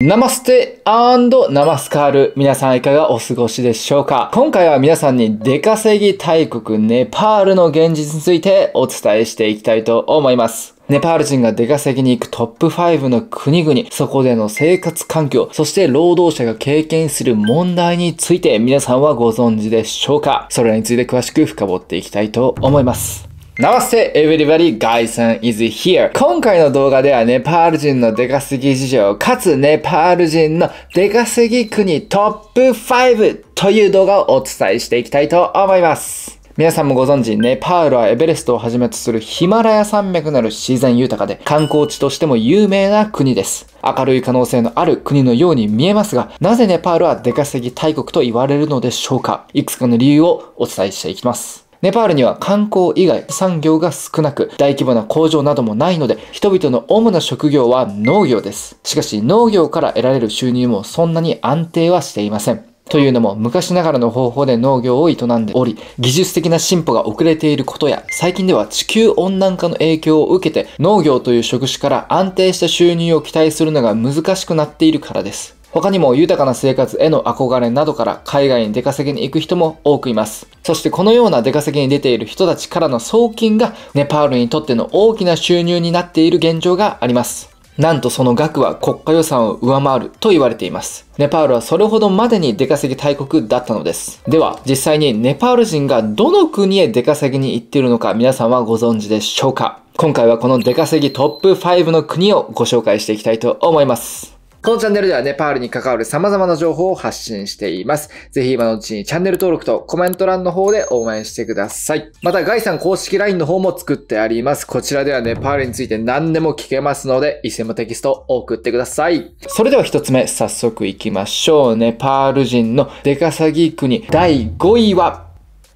ナマステ&ナマスカール。皆さんいかがお過ごしでしょうか？今回は皆さんに出稼ぎ大国ネパールの現実についてお伝えしていきたいと思います。ネパール人が出稼ぎに行くトップ5の国々、そこでの生活環境、そして労働者が経験する問題について皆さんはご存知でしょうか？それらについて詳しく深掘っていきたいと思います。ナマステ everybody, Guy さん is here. 今回の動画ではネパール人の出稼ぎ事情、かつネパール人の出稼ぎ国トップ5という動画をお伝えしていきたいと思います。皆さんもご存知、ネパールはエベレストをはじめとするヒマラヤ山脈なる自然豊かで観光地としても有名な国です。明るい可能性のある国のように見えますが、なぜネパールは出稼ぎ大国と言われるのでしょうか？いくつかの理由をお伝えしていきます。ネパールには観光以外産業が少なく、大規模な工場などもないので、人々の主な職業は農業です。しかし農業から得られる収入もそんなに安定はしていません。というのも昔ながらの方法で農業を営んでおり、技術的な進歩が遅れていることや、最近では地球温暖化の影響を受けて農業という職種から安定した収入を期待するのが難しくなっているからです。他にも豊かな生活への憧れなどから海外に出稼ぎに行く人も多くいます。そしてこのような出稼ぎに出ている人たちからの送金がネパールにとっての大きな収入になっている現状があります。なんとその額は国家予算を上回ると言われています。ネパールはそれほどまでに出稼ぎ大国だったのです。では実際にネパール人がどの国へ出稼ぎに行っているのか皆さんはご存知でしょうか？今回はこの出稼ぎトップ5の国をご紹介していきたいと思います。このチャンネルではネパールに関わる様々な情報を発信しています。ぜひ今のうちにチャンネル登録とコメント欄の方で応援してください。また、ガイさん公式 LINE の方も作ってあります。こちらではネパールについて何でも聞けますので、いつでもテキストを送ってください。それでは一つ目、早速行きましょう。ネパール人の出稼ぎ国第5位は、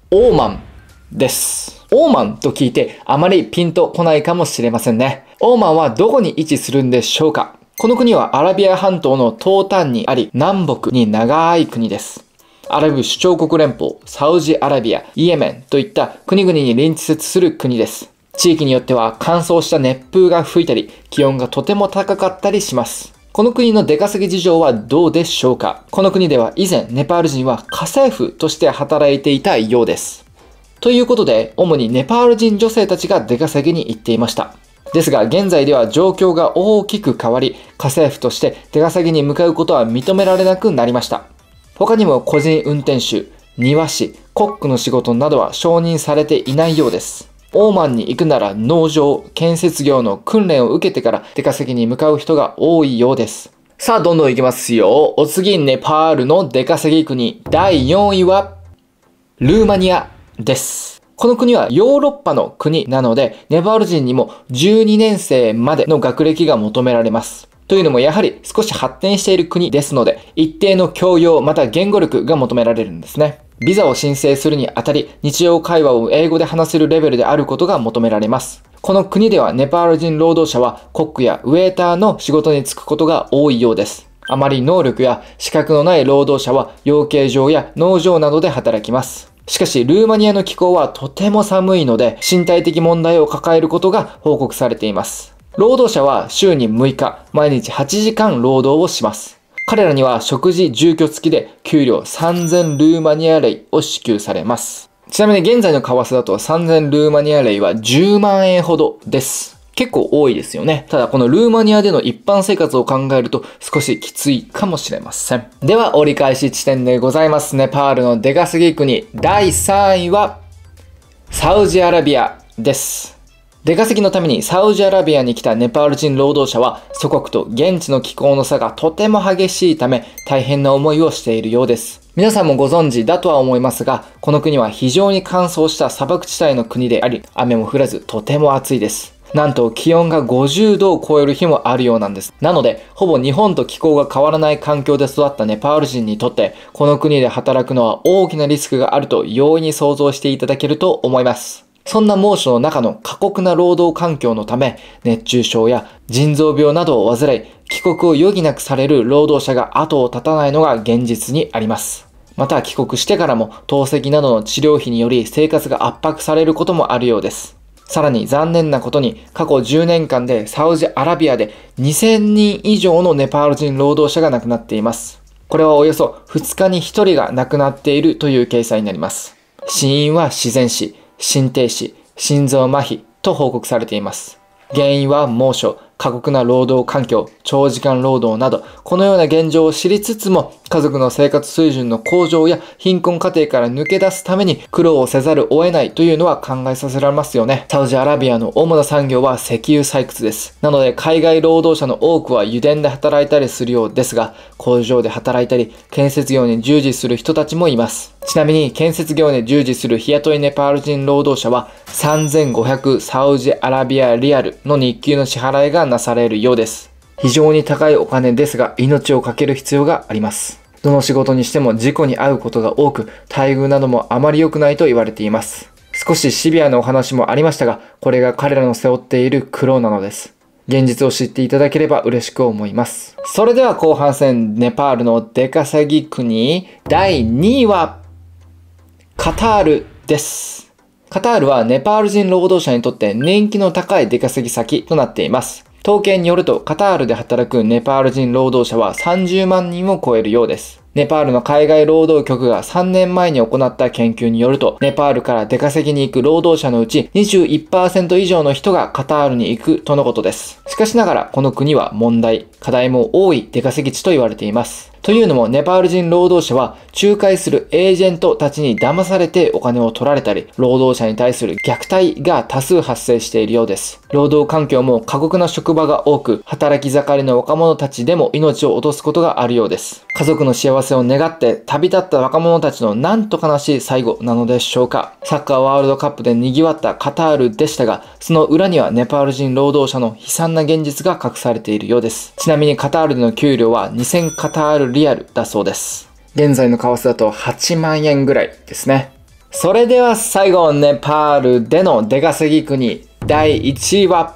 オーマンです。オーマンと聞いてあまりピンとこないかもしれませんね。オーマンはどこに位置するんでしょうか？この国はアラビア半島の東端にあり、南北に長い国です。アラブ首長国連邦、サウジアラビア、イエメンといった国々に隣接する国です。地域によっては乾燥した熱風が吹いたり、気温がとても高かったりします。この国の出稼ぎ事情はどうでしょうか？この国では以前、ネパール人は家政婦として働いていたようです。ということで、主にネパール人女性たちが出稼ぎに行っていました。ですが現在では状況が大きく変わり、家政婦として出稼ぎに向かうことは認められなくなりました。他にも個人運転手、庭師、コックの仕事などは承認されていないようです。オーマンに行くなら農場、建設業の訓練を受けてから出稼ぎに向かう人が多いようです。さあどんどん行きますよ。お次ネパールの出稼ぎ国第4位はルーマニアです。この国はヨーロッパの国なので、ネパール人にも12年生までの学歴が求められます。というのもやはり少し発展している国ですので、一定の教養また言語力が求められるんですね。ビザを申請するにあたり、日常会話を英語で話せるレベルであることが求められます。この国ではネパール人労働者はコックやウェーターの仕事に就くことが多いようです。あまり能力や資格のない労働者は養鶏場や農場などで働きます。しかし、ルーマニアの気候はとても寒いので、身体的問題を抱えることが報告されています。労働者は週に6日、毎日8時間労働をします。彼らには食事、住居付きで給料3000ルーマニアレイを支給されます。ちなみに現在の為替だと3000ルーマニアレイは10万円ほどです。結構多いですよね。ただこのルーマニアでの一般生活を考えると少しきついかもしれません。では折り返し地点でございます。ネパールの出稼ぎ国第3位はサウジアラビアです。出稼ぎのためにサウジアラビアに来たネパール人労働者は祖国と現地の気候の差がとても激しいため大変な思いをしているようです。皆さんもご存知だとは思いますが、この国は非常に乾燥した砂漠地帯の国であり、雨も降らずとても暑いです。なんと気温が50度を超える日もあるようなんです。なので、ほぼ日本と気候が変わらない環境で育ったネパール人にとって、この国で働くのは大きなリスクがあると容易に想像していただけると思います。そんな猛暑の中の過酷な労働環境のため、熱中症や腎臓病などを患い、帰国を余儀なくされる労働者が後を絶たないのが現実にあります。また帰国してからも透析などの治療費により生活が圧迫されることもあるようです。さらに残念なことに過去10年間でサウジアラビアで2000人以上のネパール人労働者が亡くなっています。これはおよそ2日に1人が亡くなっているという計算になります。死因は自然死、心停止、心臓麻痺と報告されています。原因は猛暑、過酷な労働環境、長時間労働など、このような現状を知りつつも、家族の生活水準の向上や貧困家庭から抜け出すために苦労をせざるを得ないというのは考えさせられますよね。サウジアラビアの主な産業は石油採掘です。なので海外労働者の多くは油田で働いたりするようですが、工場で働いたり建設業に従事する人たちもいます。ちなみに建設業に従事する日雇いネパール人労働者は3500サウジアラビアリアルの日給の支払いがなされるようです。非常に高いお金ですが命を懸ける必要があります。どの仕事にしても事故に遭うことが多く、待遇などもあまり良くないと言われています。少しシビアなお話もありましたが、これが彼らの背負っている苦労なのです。現実を知っていただければ嬉しく思います。それでは後半戦、ネパールの出稼ぎ国第2位はカタールです。カタールはネパール人労働者にとって人気の高い出稼ぎ先となっています。統計によるとカタールで働くネパール人労働者は30万人を超えるようです。ネパールの海外労働局が3年前に行った研究によると、ネパールから出稼ぎに行く労働者のうち 21% 以上の人がカタールに行くとのことです。しかしながらこの国は問題、課題も多い出稼ぎ地と言われています。というのもネパール人労働者は仲介するエージェントたちに騙されてお金を取られたり、労働者に対する虐待が多数発生しているようです。労働環境も過酷な職場が多く、働き盛りの若者たちでも命を落とすことがあるようです。家族の幸せを願って旅立った若者たちのなんと悲しい最後なのでしょうか。サッカーワールドカップで賑わったカタールでしたが、その裏にはネパール人労働者の悲惨な現実が隠されているようです。ちなみにカタールでの給料は2000カタールリアルだそうです。現在の為替だと8万円ぐらいですね。それでは最後、ネパールでの出稼ぎ国第1位は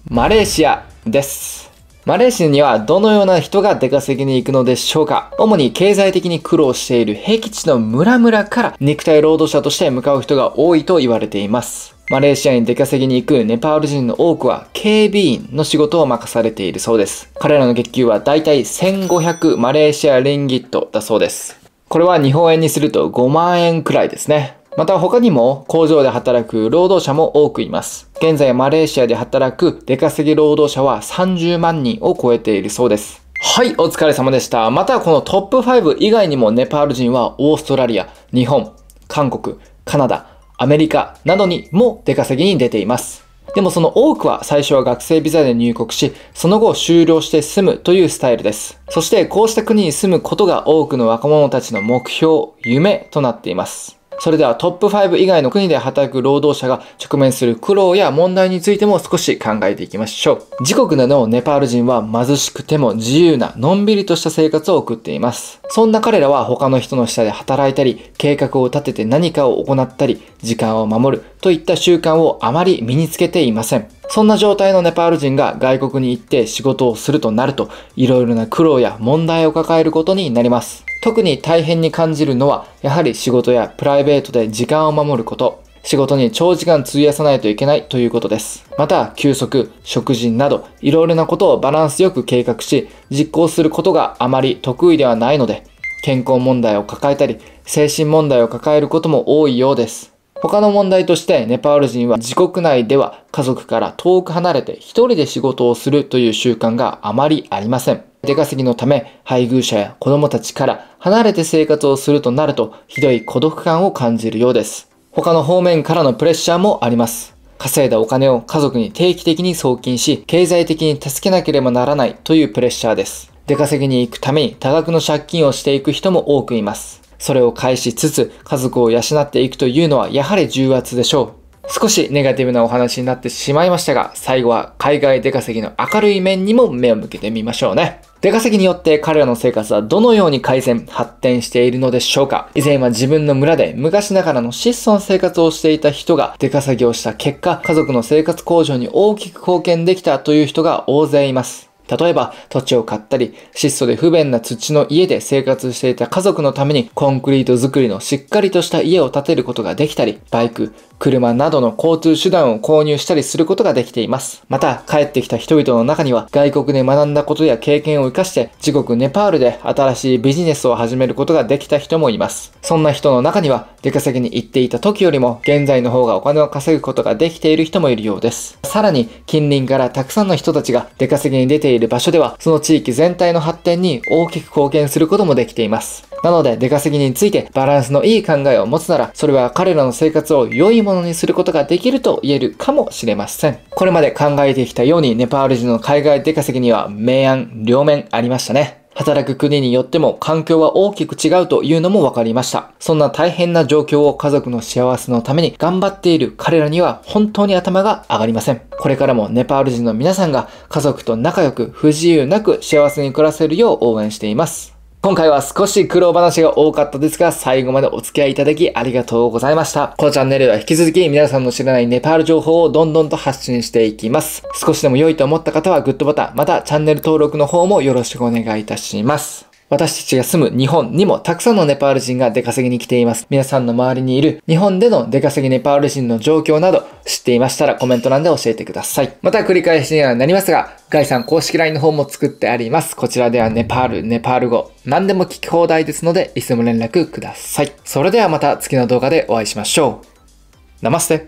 マレーシアです。マレーシアにはどのような人が出稼ぎに行くのでしょうか。主に経済的に苦労している僻地の村々から肉体労働者として向かう人が多いと言われています。マレーシアに出稼ぎに行くネパール人の多くは警備員の仕事を任されているそうです。彼らの月給はだいたい1500マレーシアリンギットだそうです。これは日本円にすると5万円くらいですね。また他にも工場で働く労働者も多くいます。現在マレーシアで働く出稼ぎ労働者は30万人を超えているそうです。はい、お疲れ様でした。またこのトップ5以外にもネパール人はオーストラリア、日本、韓国、カナダ、アメリカなどにも出稼ぎに出ています。でもその多くは最初は学生ビザで入国し、その後修了して住むというスタイルです。そしてこうした国に住むことが多くの若者たちの目標、夢となっています。それではトップ5以外の国で働く労働者が直面する苦労や問題についても少し考えていきましょう。自国でのネパール人は貧しくても自由なのんびりとした生活を送っています。そんな彼らは他の人の下で働いたり、計画を立てて何かを行ったり、時間を守るといった習慣をあまり身につけていません。そんな状態のネパール人が外国に行って仕事をするとなると、いろいろな苦労や問題を抱えることになります。特に大変に感じるのは、やはり仕事やプライベートで時間を守ること、仕事に長時間費やさないといけないということです。また、休息、食事など、いろいろなことをバランスよく計画し、実行することがあまり得意ではないので、健康問題を抱えたり、精神問題を抱えることも多いようです。他の問題として、ネパール人は自国内では家族から遠く離れて一人で仕事をするという習慣があまりありません。出稼ぎのため、配偶者や子供たちから離れて生活をするとなると、ひどい孤独感を感じるようです。他の方面からのプレッシャーもあります。稼いだお金を家族に定期的に送金し、経済的に助けなければならないというプレッシャーです。出稼ぎに行くために多額の借金をしていく人も多くいます。それを返しつつ家族を養っていくというのはやはり重圧でしょう。少しネガティブなお話になってしまいましたが、最後は海外出稼ぎの明るい面にも目を向けてみましょうね。出稼ぎによって彼らの生活はどのように改善、発展しているのでしょうか。以前は自分の村で昔ながらの質素な生活をしていた人が出稼ぎをした結果、家族の生活向上に大きく貢献できたという人が大勢います。例えば土地を買ったり、質素で不便な土の家で生活していた家族のためにコンクリート作りのしっかりとした家を建てることができたり、バイク、車などの交通手段を購入したりすることができています。また、帰ってきた人々の中には、外国で学んだことや経験を活かして、自国ネパールで新しいビジネスを始めることができた人もいます。そんな人の中には、出稼ぎに行っていた時よりも、現在の方がお金を稼ぐことができている人もいるようです。さらに、近隣からたくさんの人たちが出稼ぎに出ている場所では、その地域全体の発展に大きく貢献することもできています。なので、出稼ぎについてバランスのいい考えを持つなら、それは彼らの生活を良いものにすることができると言えるかもしれません。これまで考えてきたように、ネパール人の海外出稼ぎには明暗両面ありましたね。働く国によっても環境は大きく違うというのも分かりました。そんな大変な状況を家族の幸せのために頑張っている彼らには本当に頭が上がりません。これからもネパール人の皆さんが家族と仲良く不自由なく幸せに暮らせるよう応援しています。今回は少し苦労話が多かったですが、最後までお付き合いいただきありがとうございました。このチャンネルでは引き続き皆さんの知らないネパール情報をどんどんと発信していきます。少しでも良いと思った方はグッドボタン、またチャンネル登録の方もよろしくお願いいたします。私たちが住む日本にもたくさんのネパール人が出稼ぎに来ています。皆さんの周りにいる日本での出稼ぎネパール人の状況など知っていましたらコメント欄で教えてください。また繰り返しにはなりますが、ガイさん公式 LINE の方も作ってあります。こちらではネパール語、何でも聞き放題ですので、いつも連絡ください。それではまた次の動画でお会いしましょう。ナマステ。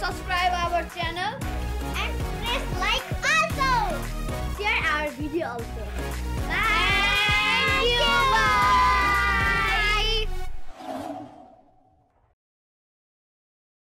Subscribe our channel and press like also. Share our video also. Bye.